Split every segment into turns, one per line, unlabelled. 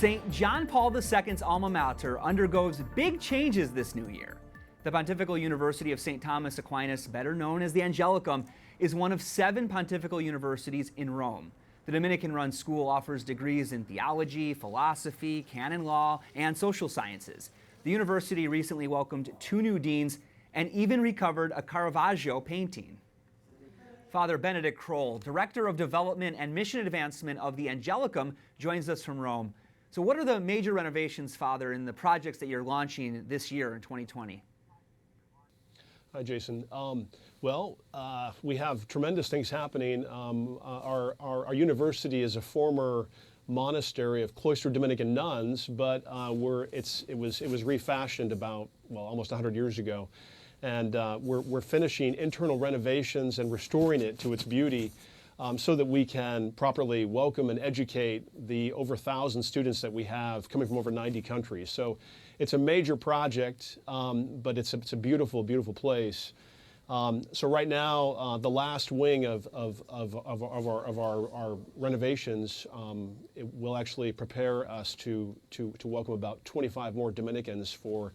St. John Paul II's alma mater undergoes big changes this new year. The Pontifical University of St. Thomas Aquinas, better known as the Angelicum, is one of 7 pontifical universities in Rome. The Dominican-run school offers degrees in theology, philosophy, canon law, and social sciences. The university recently welcomed 2 new deans and even recovered a Caravaggio painting. Father Benedict Croell, Director of Development and Mission Advancement of the Angelicum, joins us from Rome. So what are the major renovations, Father, in the projects that you're launching this year in 2020?
Hi, Jason. We have tremendous things happening. Our university is a former monastery of cloistered Dominican nuns, but it was refashioned about, almost 100 years ago. And we're finishing internal renovations and restoring it to its beauty so that we can properly welcome and educate the over 1,000 students that we have coming from over 90 countries. So it's a major project, but it's a beautiful, beautiful place. So right now, the last wing of our renovations it will actually prepare us to welcome about 25 more Dominicans for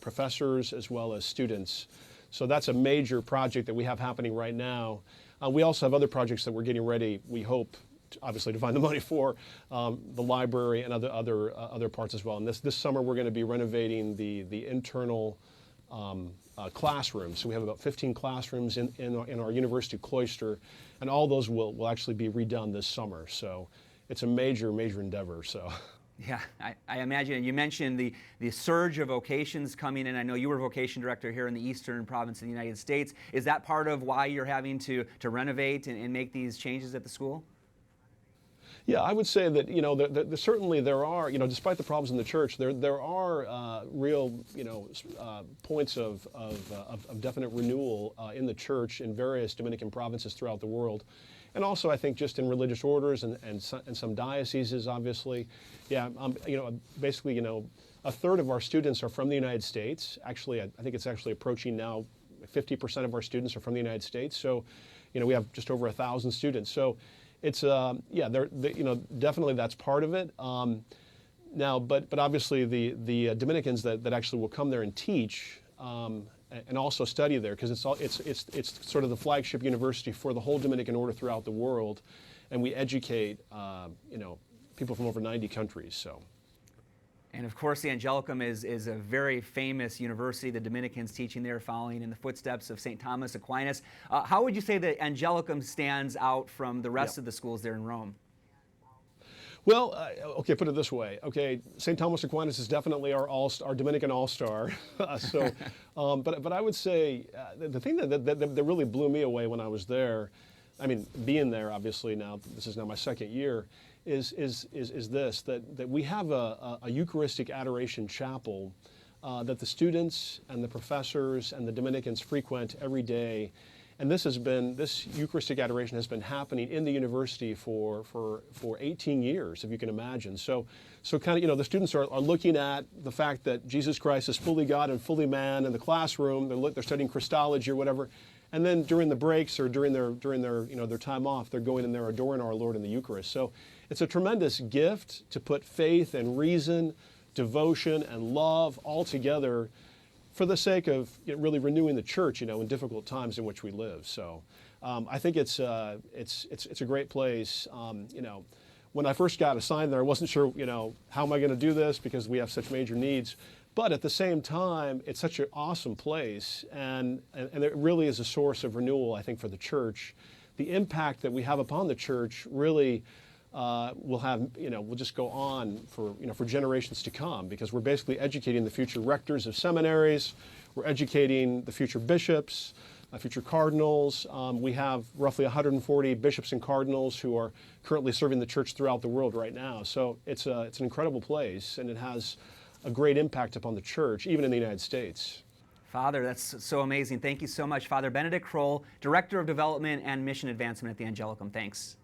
professors as well as students. So that's a major project that we have happening right now. We also have other projects that we're getting ready, we hope, obviously, to find the money for, the library and other parts as well. And this summer we're going to be renovating the internal classrooms. So we have about 15 classrooms in our university cloister, and all those will actually be redone this summer. So it's a major, major endeavor. So.
Yeah, I imagine. You mentioned the surge of vocations coming in. I know you were vocation director here in the Eastern Province of the United States. Is that part of why you're having to renovate and make these changes at the school?
Yeah, I would say that certainly there are, despite the problems in the church, there are real points of definite renewal in the church in various Dominican provinces throughout the world. And also, I think, just in religious orders and some dioceses, obviously. Yeah, basically, a third of our students are from the United States. Actually, I think it's actually approaching now 50% of our students are from the United States. So, we have just over 1,000 students. So, it's definitely that's part of it. Now, but obviously, the Dominicans that actually will come there and teach. And also study there, because it's sort of the flagship university for the whole Dominican order throughout the world, and we educate people from over 90 countries. So.
And of course, the Angelicum is a very famous university. The Dominicans teaching there, following in the footsteps of St. Thomas Aquinas. How would you say the Angelicum stands out from the rest of the schools there in Rome?
Well, okay, put it this way. Okay, St. Thomas Aquinas is definitely our Dominican all-star. But I would say the thing that really blew me away when I was there, I mean, being there, obviously now, this is now my 2nd year, is this, that we have a Eucharistic adoration chapel that the students and the professors and the Dominicans frequent every day. And this Eucharistic adoration has been happening in the university for 18 years, if you can imagine. So kind of, the students are looking at the fact that Jesus Christ is fully God and fully man in the classroom. They're studying Christology or whatever. And then during the breaks or during their time off, they're going in there adoring our Lord in the Eucharist. So it's a tremendous gift to put faith and reason, devotion and love all together for the sake of really renewing the church, in difficult times in which we live. So I think it's a great place. When I first got assigned there, I wasn't sure, how am I going to do this because we have such major needs. But at the same time, it's such an awesome place, and it really is a source of renewal, I think, for the church. The impact that we have upon the church really will just go on for generations to come, because we're basically educating the future rectors of seminaries, we're educating the future bishops, future cardinals. We have roughly 140 bishops and cardinals who are currently serving the church throughout the world right now. So it's an incredible place, and it has a great impact upon the church, even in the United States.
Father, that's so amazing. Thank you so much, Father Benedict Croell, Director of Development and Mission Advancement at the Angelicum. Thanks.